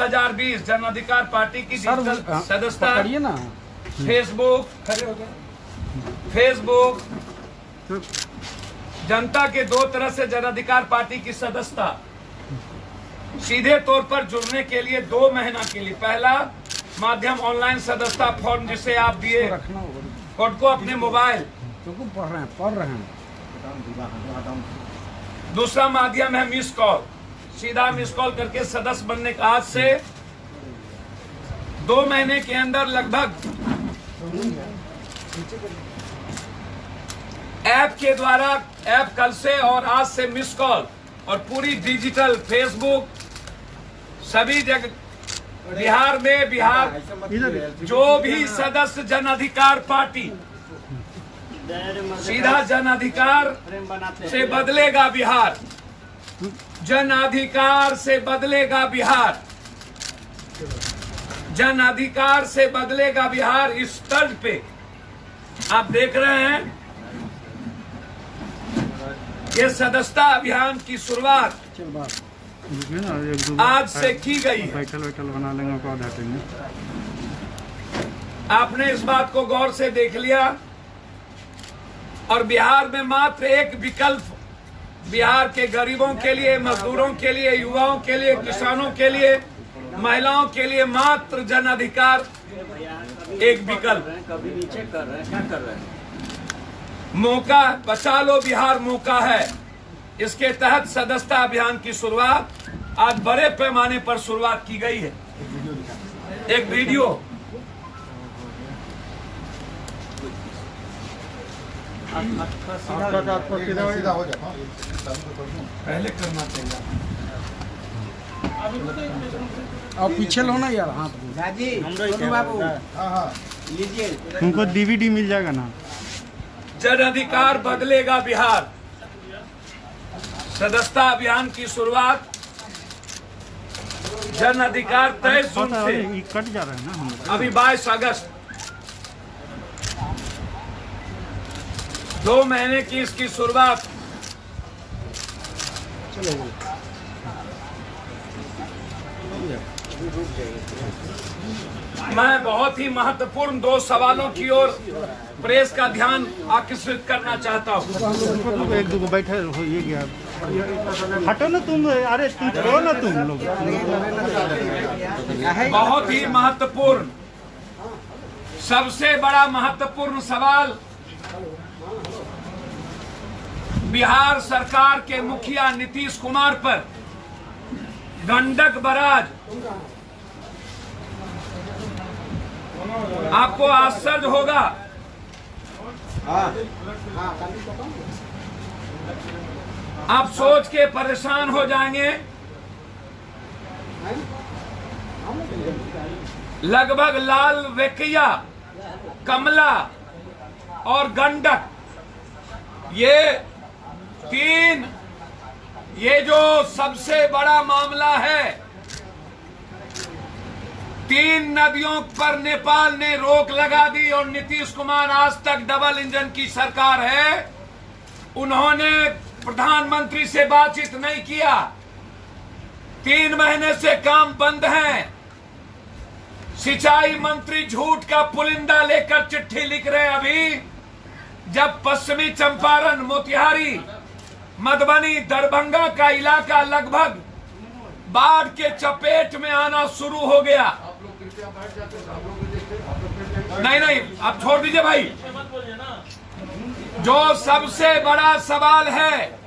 2020 जन अधिकार पार्टी की डिजिटल सदस्यता ना फेसबुक जनता के दो तरह से जन अधिकार पार्टी की सदस्यता सीधे तौर पर जुड़ने के लिए 2 महीना के लिए पहला माध्यम ऑनलाइन सदस्यता फॉर्म जिसे आप दिए खुद को अपने मोबाइल पढ़ रहे हैं। दूसरा माध्यम है मिस कॉल, सीधा मिस कॉल करके सदस्य बनने का आज से 2 महीने के अंदर लगभग ऐप के द्वारा ऐप कल से और आज से मिस कॉल और पूरी डिजिटल फेसबुक सभी जगह बिहार जो भी सदस्य जन अधिकार पार्टी सीधा जन अधिकार से बदलेगा बिहार, जन अधिकार से बदलेगा बिहार, जन अधिकार से बदलेगा बिहार। इस तर्ज पे आप देख रहे हैं ये सदस्यता अभियान की शुरुआत आज से की गई है। बना लेंगे। आपने इस बात को गौर से देख लिया और बिहार में मात्र एक विकल्प बिहार के गरीबों के लिए, मजदूरों के लिए, युवाओं के लिए, किसानों के लिए, महिलाओं के लिए मात्र जन अधिकार एक विकल्प। कभी नीचे कर रहे हैं, क्या कर रहे हैं? मौका बचा लो बिहार मौका है। इसके तहत सदस्यता अभियान की शुरुआत आज बड़े पैमाने पर शुरुआत की गई है। एक वीडियो पहले करना चाहिए। अब पीछे लो ना यार हाथ बाबू लीजिए, तुमको डीवीडी मिल जाएगा ना। जन अधिकार बदलेगा बिहार सदस्यता अभियान की शुरुआत जन अधिकार तय जून से कट जा रहा है ना। अभी 22 अगस्त 2 महीने की इसकी शुरुआत मैं बहुत ही महत्वपूर्ण 2 सवालों की ओर प्रेस का ध्यान आकर्षित करना चाहता हूं। एक दो बैठे हो ये गया, हटो ना तुम, अरे तुम छोड़ो ना तुम लोग। बहुत ही महत्वपूर्ण, सबसे बड़ा महत्वपूर्ण सवाल बिहार सरकार के मुखिया नीतीश कुमार पर गंडक बराज। आपको आश्चर्य होगा आप सोच के परेशान हो जाएंगे, लगभग लाल वेकिया, कमला और गंडक ये जो सबसे बड़ा मामला है, 3 नदियों पर नेपाल ने रोक लगा दी और नीतीश कुमार आज तक डबल इंजन की सरकार है। उन्होंने प्रधानमंत्री से बातचीत नहीं किया, 3 महीने से काम बंद है। सिंचाई मंत्री झूठ का पुलिंदा लेकर चिट्ठी लिख रहे हैं। अभी जब पश्चिमी चंपारण, मोतिहारी, मधुबनी, दरभंगा का इलाका लगभग बाढ़ के चपेट में आना शुरू हो गया। नहीं, आप छोड़ दीजिए भाई। जो सबसे बड़ा सवाल है,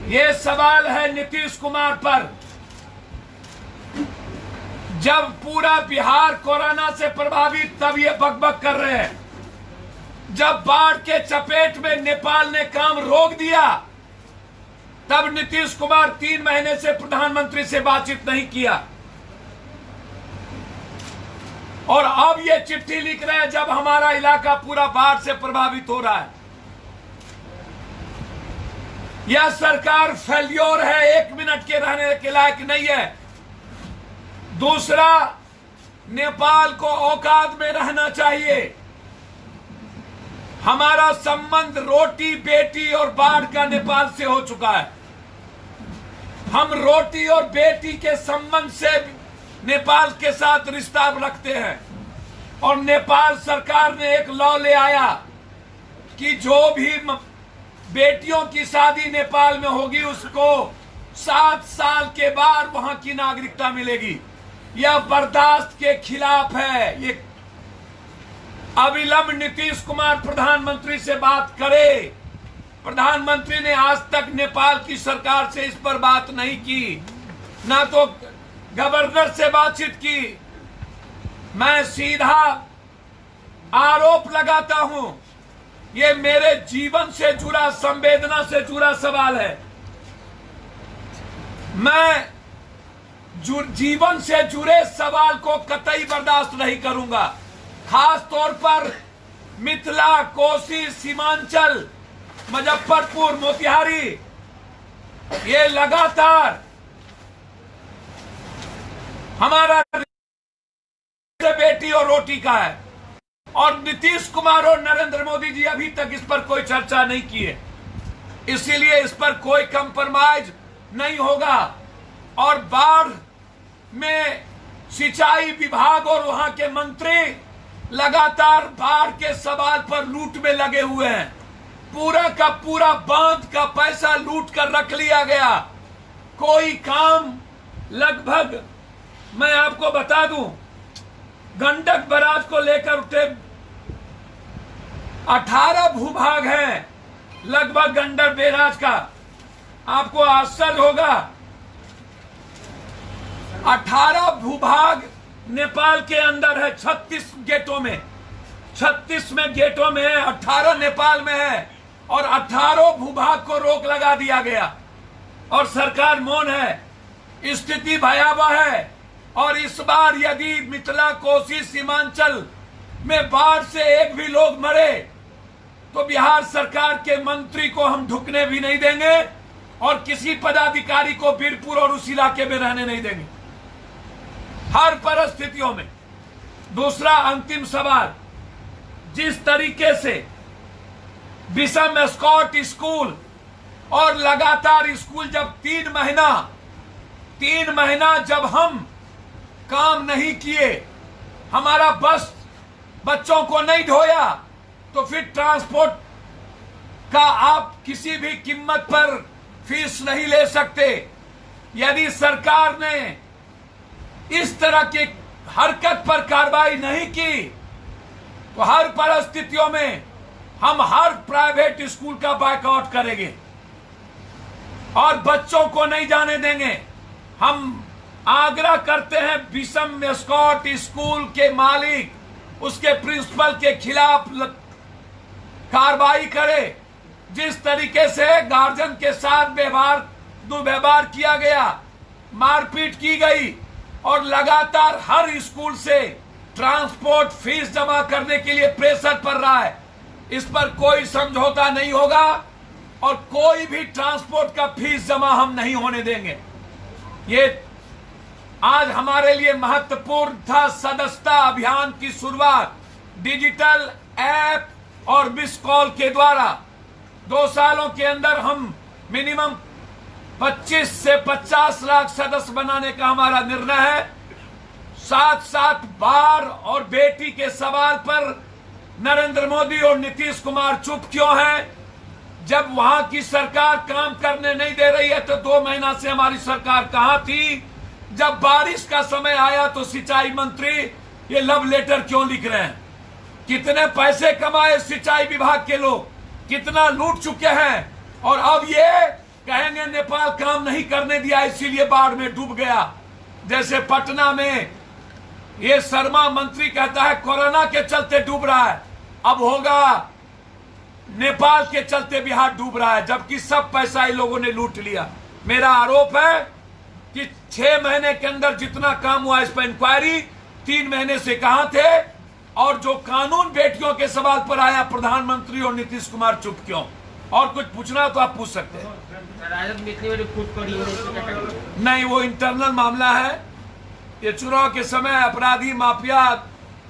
ये सवाल है नीतीश कुमार पर। जब पूरा बिहार कोरोना से प्रभावित, तब ये बकबक कर रहे हैं। जब बाढ़ के चपेट में नेपाल ने काम रोक दिया, तब नीतीश कुमार 3 महीने से प्रधानमंत्री से बातचीत नहीं किया। और अब ये चिट्ठी लिख रहे हैं जब हमारा इलाका पूरा बाढ़ से प्रभावित हो रहा है। यह सरकार फेल्योर है, 1 मिनट के रहने के लायक नहीं है। दूसरा, नेपाल को औकात में रहना चाहिए। हमारा संबंध रोटी बेटी और बाढ़ का नेपाल से हो चुका है। हम रोटी और बेटी के संबंध से नेपाल के साथ रिश्ता रखते हैं और नेपाल सरकार ने एक लॉ ले आया कि जो भी बेटियों की शादी नेपाल में होगी उसको 7 साल के बाद वहां की नागरिकता मिलेगी। यह बर्दाश्त के खिलाफ है। ये अविलंब नीतीश कुमार प्रधानमंत्री से बात करे। प्रधानमंत्री ने आज तक नेपाल की सरकार से इस पर बात नहीं की, ना तो गवर्नर से बातचीत की। मैं सीधा आरोप लगाता हूं, ये मेरे जीवन से जुड़ा, संवेदना से जुड़ा सवाल है। मैं जीवन से जुड़े सवाल को कतई बर्दाश्त नहीं करूंगा। खास तौर पर मिथिला, कोसी, सीमांचल, मुजफ्फरपुर, मोतिहारी, ये लगातार हमारा बेटी और रोटी का है और नीतीश कुमार और नरेंद्र मोदी जी अभी तक इस पर कोई चर्चा नहीं की है। इसीलिए इस पर कोई कंप्रोमाइज नहीं होगा। और बाढ़ में सिंचाई विभाग और वहां के मंत्री लगातार बाढ़ के सवाल पर लूट में लगे हुए हैं। पूरा का पूरा बांध का पैसा लूट कर रख लिया गया। कोई काम लगभग, मैं आपको बता दूं, गंडक बराज को लेकर उठे 18 भूभाग हैं लगभग गंडक बैराज का। आपको आश्चर्य होगा, 18 भूभाग नेपाल के अंदर है। 36 गेटों में, 36 में गेटों में है, 18 नेपाल में है और 18 भूभाग को रोक लगा दिया गया और सरकार मौन है। स्थिति भयावह है और इस बार यदि मिथिला, कोसी, सीमांचल में बाढ़ से एक भी लोग मरे तो बिहार सरकार के मंत्री को हम ढुकने भी नहीं देंगे और किसी पदाधिकारी को बीरपुर और उस इलाके में रहने नहीं देंगे, हर परिस्थितियों में। दूसरा अंतिम सवाल, जिस तरीके से विषम स्कॉट स्कूल और लगातार स्कूल जब 3 महीना जब हम काम नहीं किए, हमारा बस बच्चों को नहीं ढोया, तो फिर ट्रांसपोर्ट का आप किसी भी कीमत पर फीस नहीं ले सकते। यदि सरकार ने इस तरह की हरकत पर कार्रवाई नहीं की तो हर परिस्थितियों में हम हर प्राइवेट स्कूल का बायकॉट करेंगे और बच्चों को नहीं जाने देंगे। हम आग्रह करते हैं विषम स्कॉट स्कूल के मालिक, उसके प्रिंसिपल के खिलाफ कार्रवाई करे। जिस तरीके से गार्जियन के साथ दुर्व्यवहार किया गया, मारपीट की गई और लगातार हर स्कूल से ट्रांसपोर्ट फीस जमा करने के लिए प्रेशर पड़ रहा है, इस पर कोई समझौता नहीं होगा और कोई भी ट्रांसपोर्ट का फीस जमा हम नहीं होने देंगे। ये आज हमारे लिए महत्वपूर्ण था। सदस्यता अभियान की शुरुआत डिजिटल ऐप और मिस कॉल के द्वारा 2 सालों के अंदर हम मिनिमम 25 से 50 लाख सदस्य बनाने का हमारा निर्णय है। साथ बाढ़ और बेटी के सवाल पर नरेंद्र मोदी और नीतीश कुमार चुप क्यों हैं? जब वहां की सरकार काम करने नहीं दे रही है तो 2 महीना से हमारी सरकार कहां थी? जब बारिश का समय आया तो सिंचाई मंत्री ये लव लेटर क्यों लिख रहे हैं? कितने पैसे कमाए सिंचाई विभाग के लोग, कितना लूट चुके हैं और अब ये कहेंगे नेपाल काम नहीं करने दिया इसीलिए बाढ़ में डूब गया। जैसे पटना में ये शर्मा मंत्री कहता है कोरोना के चलते डूब रहा है, अब होगा नेपाल के चलते बिहार डूब रहा है, जबकि सब पैसा इन लोगों ने लूट लिया। मेरा आरोप है कि 6 महीने के अंदर जितना काम हुआ इस पर इंक्वायरी 3 महीने से कहां थे? और जो कानून बेटियों के सवाल पर आया, प्रधानमंत्री और नीतीश कुमार चुप क्यों? और कुछ पूछना तो आप पूछ सकते हैं। नहीं, वो इंटरनल मामला है। ये चुनाव के समय अपराधी माफिया,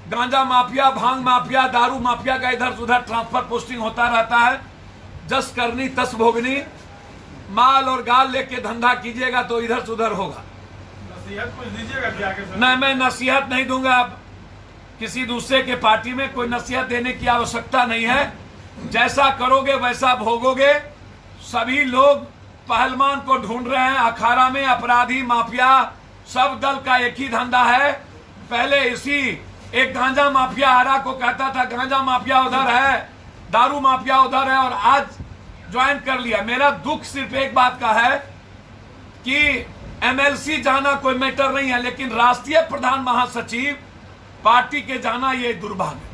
गांजा माफिया, भांग माफिया, दारू माफिया का इधर उधर ट्रांसफर पोस्टिंग होता रहता है। जस करनी तस भोगनी। माल और गाल लेके धंधा कीजिएगा तो इधर से उधर होगा। नसीहत कुछ दीजिएगा क्या के सर? नहीं, मैं नसीहत नहीं दूंगा। अब किसी दूसरे के पार्टी में कोई नसीहत देने की आवश्यकता नहीं है। जैसा करोगे वैसा भोगोगे। सभी लोग पहलवान को ढूंढ रहे हैं। अखाड़ा में अपराधी माफिया सब दल का एक ही धंधा है। पहले इसी एक गांजा माफिया आरा को कहता था गांजा माफिया उधर है, दारू माफिया उधर है, और आज ज्वाइन कर लिया। मेरा दुख सिर्फ एक बात का है कि एमएलसी जाना कोई मैटर नहीं है, लेकिन राष्ट्रीय प्रधान महासचिव पार्टी के जाना ये दुर्भाग्य।